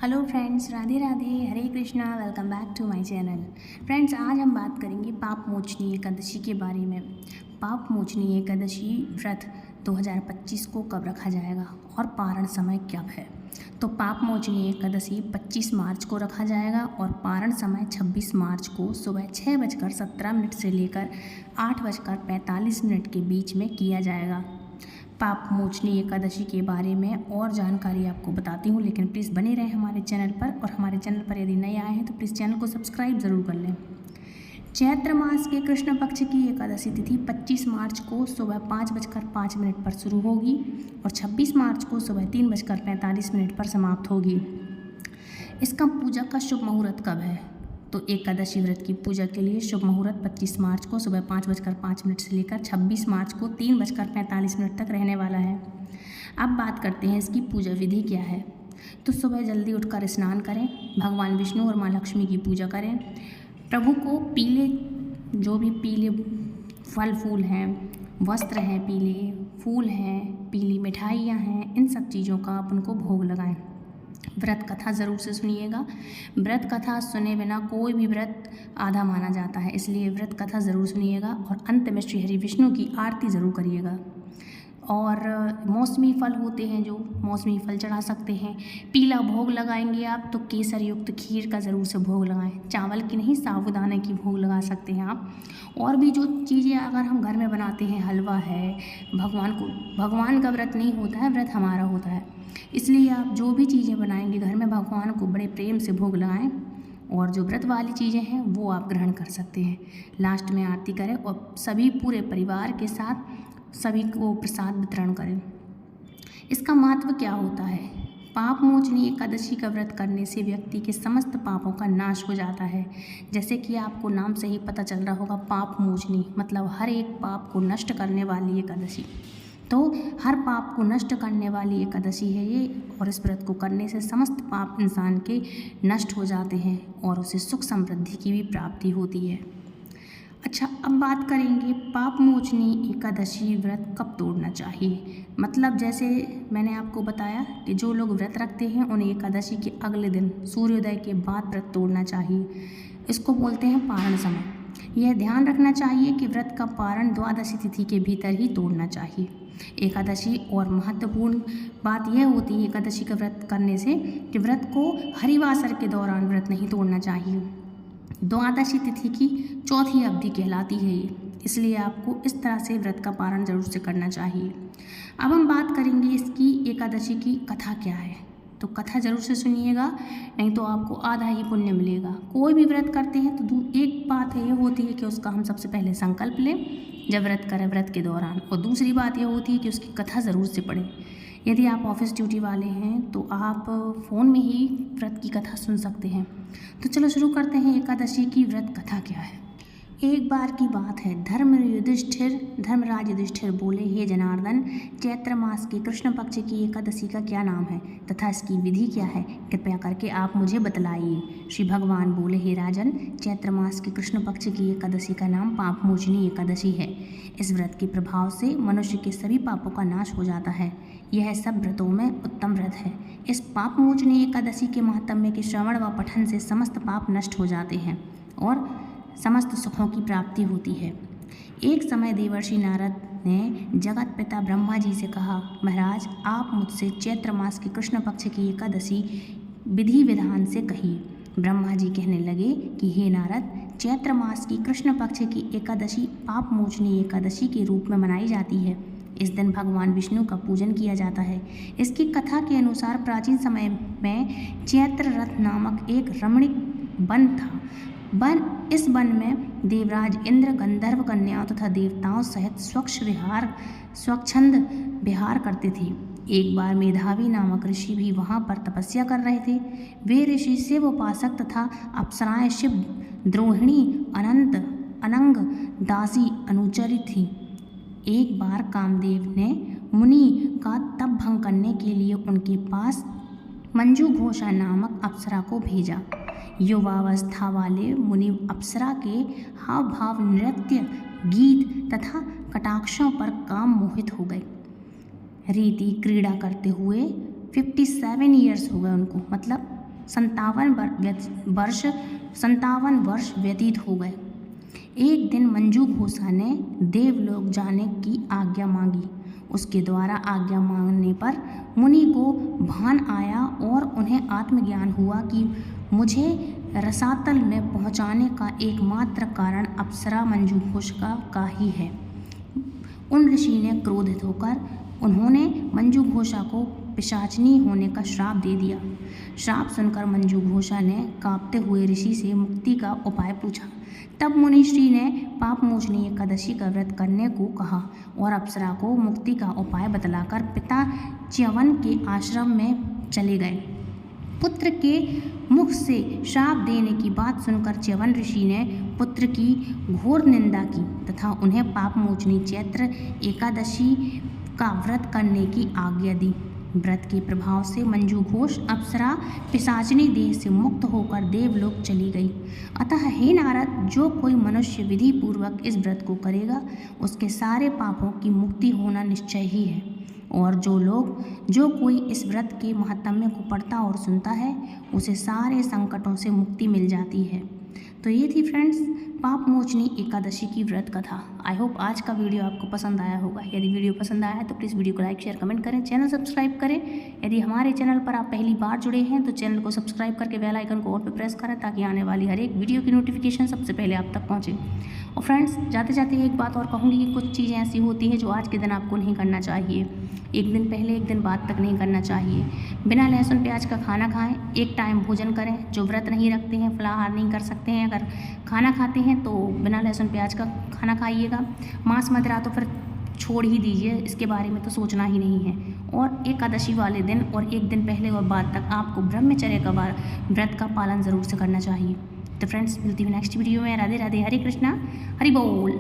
Hello friends, Radhe Radhe, Hare Krishna. Welcome back to my channel. Friends, आज हम बात करेंगे पाप मोचनी एकादशी के बारे में। पाप मोचनी एकादशी व्रत 2025 को कब रखा जाएगा और पारण समय कब है। तो पाप मोचनी एकादशी 25 मार्च को रखा जाएगा और पारण समय 26 मार्च को सुबह 6:17 से लेकर 8:45 के बीच में किया जाएगा। पाप मोचनी एकादशी के बारे में और जानकारी आपको बताती हूँ, लेकिन प्लीज़ बने रहें हमारे चैनल पर। और हमारे चैनल पर यदि नए आए हैं तो प्लीज़ चैनल को सब्सक्राइब ज़रूर कर लें। चैत्र मास के कृष्ण पक्ष की एकादशी तिथि 25 मार्च को सुबह 5:05 पर शुरू होगी और 26 मार्च को सुबह 3:45 पर समाप्त होगी। इसका पूजा का शुभ मुहूर्त कब है? तो एकादशी व्रत की पूजा के लिए शुभ मुहूर्त 25 मार्च को सुबह 5:05 से लेकर 26 मार्च को 3:45 तक रहने वाला है। अब बात करते हैं इसकी पूजा विधि क्या है। तो सुबह जल्दी उठकर स्नान करें, भगवान विष्णु और माँ लक्ष्मी की पूजा करें। प्रभु को जो भी पीले फल फूल हैं, वस्त्र हैं, पीले फूल हैं, पीली मिठाइयाँ हैं, इन सब चीज़ों का आप उनको भोग लगाएं। व्रत कथा ज़रूर से सुनिएगा। व्रत कथा सुने बिना कोई भी व्रत आधा माना जाता है, इसलिए व्रत कथा ज़रूर सुनिएगा और अंत में श्री हरि विष्णु की आरती ज़रूर करिएगा। और मौसमी फल होते हैं, जो मौसमी फल चढ़ा सकते हैं। पीला भोग लगाएंगे आप तो केसर युक्त खीर का ज़रूर से भोग लगाएं। चावल की नहीं, साबूदाने की भोग लगा सकते हैं आप। और भी जो चीज़ें अगर हम घर में बनाते हैं, हलवा है, भगवान का व्रत नहीं होता है, व्रत हमारा होता है, इसलिए आप जो भी चीज़ें बनाएंगे घर में भगवान को बड़े प्रेम से भोग लगाएं। और जो व्रत वाली चीज़ें हैं वो आप ग्रहण कर सकते हैं। लास्ट में आरती करें और सभी पूरे परिवार के साथ सभी को प्रसाद वितरण करें। इसका महत्व क्या होता है? पाप मोचनी एकादशी का व्रत करने से व्यक्ति के समस्त पापों का नाश हो जाता है। जैसे कि आपको नाम से ही पता चल रहा होगा, पाप मोचनी मतलब हर एक पाप को नष्ट करने वाली एकादशी। तो हर पाप को नष्ट करने वाली एकादशी है ये, और इस व्रत को करने से समस्त पाप इंसान के नष्ट हो जाते हैं और उसे सुख समृद्धि की भी प्राप्ति होती है। अच्छा, अब बात करेंगे पाप मोचनी एकादशी व्रत कब तोड़ना चाहिए। मतलब जैसे मैंने आपको बताया कि जो लोग व्रत रखते हैं उन्हें एकादशी के अगले दिन सूर्योदय के बाद व्रत तोड़ना चाहिए। इसको बोलते हैं पारण समय। यह ध्यान रखना चाहिए कि व्रत का पारण द्वादशी तिथि के भीतर ही तोड़ना चाहिए। एकादशी और महत्वपूर्ण बात यह होती है एकादशी का व्रत करने से कि व्रत को हरिवासर के दौरान व्रत नहीं तोड़ना चाहिए। द्वादशी तिथि की चौथी अवधि कहलाती है ये, इसलिए आपको इस तरह से व्रत का पारण जरूर से करना चाहिए। अब हम बात करेंगे इसकी एकादशी की कथा क्या है। तो कथा जरूर से सुनिएगा, नहीं तो आपको आधा ही पुण्य मिलेगा। कोई भी व्रत करते हैं तो एक बात ये होती है कि उसका हम सबसे पहले संकल्प लें जब व्रत करें व्रत के दौरान, और दूसरी बात यह होती है कि उसकी कथा ज़रूर से पढ़ें। यदि आप ऑफिस ड्यूटी वाले हैं तो आप फ़ोन में ही व्रत की कथा सुन सकते हैं। तो चलो शुरू करते हैं, एकादशी की व्रत कथा क्या है। एक बार की बात है, धर्मराज युधिष्ठिर बोले, हे जनार्दन, चैत्र मास के कृष्ण पक्ष की एकादशी का क्या नाम है तथा इसकी विधि क्या है, कृपया करके आप मुझे बतलाइए। श्री भगवान बोले, हे राजन, चैत्र मास के कृष्ण पक्ष की एकादशी का नाम पाप मोचनी एकादशी है। इस व्रत के प्रभाव से मनुष्य के सभी पापों का नाश हो जाता है। यह सब व्रतों में उत्तम व्रत है। इस पाप मोचनी एकादशी के महात्म्य के श्रवण व पठन से समस्त पाप नष्ट हो जाते हैं और समस्त सुखों की प्राप्ति होती है। एक समय देवर्षि नारद ने जगत पिता ब्रह्मा जी से कहा, महाराज, आप मुझसे चैत्र मास के कृष्ण पक्ष की एकादशी विधि विधान से कहिए। ब्रह्मा जी कहने लगे कि हे नारद, चैत्र मास की कृष्ण पक्ष की एकादशी पाप मोचनी एकादशी के रूप में मनाई जाती है। इस दिन भगवान विष्णु का पूजन किया जाता है। इसकी कथा के अनुसार प्राचीन समय में चैत्र रथ नामक एक रमणीक वन था। इस वन में देवराज इंद्र गंधर्व कन्याओं तथा देवताओं सहित स्वच्छंद विहार करते थे। एक बार मेधावी नामक ऋषि भी वहाँ पर तपस्या कर रहे थे। वे ऋषि शिव उपासक तथा अप्सराएं शिव द्रोहिणी, अनंत, अनंग, दासी, अनुचरी थी। एक बार कामदेव ने मुनि का तप भंग करने के लिए उनके पास मंजू घोषा नामक अप्सरा को भेजा। युवावस्था वाले मुनि अप्सरा के हाव भाव, नृत्य, गीत तथा कटाक्षों पर काम मोहित हो गए। रीति क्रीड़ा करते हुए 57 ईयर्स हो गए उनको, मतलब 57 वर्ष व्यतीत हो गए। एक दिन मंजू घोषा ने देवलोक जाने की आज्ञा मांगी। उसके द्वारा आज्ञा मांगने पर मुनि को भान आया और उन्हें आत्मज्ञान हुआ कि मुझे रसातल में पहुंचाने का एकमात्र कारण अप्सरा मंजू घोषा का ही है। उन ऋषि ने क्रोधित होकर उन्होंने मंजू घोषा को पिशाचिनी होने का श्राप दे दिया। श्राप सुनकर मंजू घोषा ने कांपते हुए ऋषि से मुक्ति का उपाय पूछा। तब मुनिश्री ने पाप मोचनी एकादशी का व्रत करने को कहा और अप्सरा को मुक्ति का उपाय बतलाकर पिता च्यवन के आश्रम में चले गए। पुत्र के मुख से श्राप देने की बात सुनकर च्यवन ऋषि ने पुत्र की घोर निंदा की तथा उन्हें पाप मोचनी चैत्र एकादशी का व्रत करने की आज्ञा दी। व्रत के प्रभाव से मंजू घोष अप्सरा पिशाचिनी देह से मुक्त होकर देवलोक चली गई। अतः हे नारद, जो कोई मनुष्य विधि पूर्वक इस व्रत को करेगा उसके सारे पापों की मुक्ति होना निश्चय ही है। और जो कोई इस व्रत के महात्म्य को पढ़ता और सुनता है उसे सारे संकटों से मुक्ति मिल जाती है। तो ये थी फ्रेंड्स पाप मोचनी एकादशी की व्रत कथा। आई होप आज का वीडियो आपको पसंद आया होगा। यदि वीडियो पसंद आया है तो प्लीज़ वीडियो को लाइक शेयर कमेंट करें, चैनल सब्सक्राइब करें। यदि हमारे चैनल पर आप पहली बार जुड़े हैं तो चैनल को सब्सक्राइब करके बेल आइकन को ऑल पे प्रेस करें ताकि आने वाली हर एक वीडियो की नोटिफिकेशन सबसे पहले आप तक पहुँचे। और फ्रेंड्स जाते जाते एक बात और कहूँगी कि कुछ चीज़ें ऐसी होती हैं जो आज के दिन आपको नहीं करना चाहिए। एक दिन पहले एक दिन बाद तक नहीं करना चाहिए। बिना लहसुन प्याज का खाना खाएं, एक टाइम भोजन करें। जो व्रत नहीं रखते हैं, फलाहार नहीं कर सकते हैं, अगर खाना खाते हैं तो बिना लहसुन प्याज का खाना खाइएगा। मांस मदिरा तो फिर छोड़ ही दीजिए, इसके बारे में तो सोचना ही नहीं है। और एकादशी वाले दिन और एक दिन पहले और बाद तक आपको ब्रह्मचर्य का व्रत का पालन ज़रूर से करना चाहिए। तो फ्रेंड्स मिलती हूँ नेक्स्ट वीडियो में। राधे राधे, हरे कृष्णा, हरि बोल।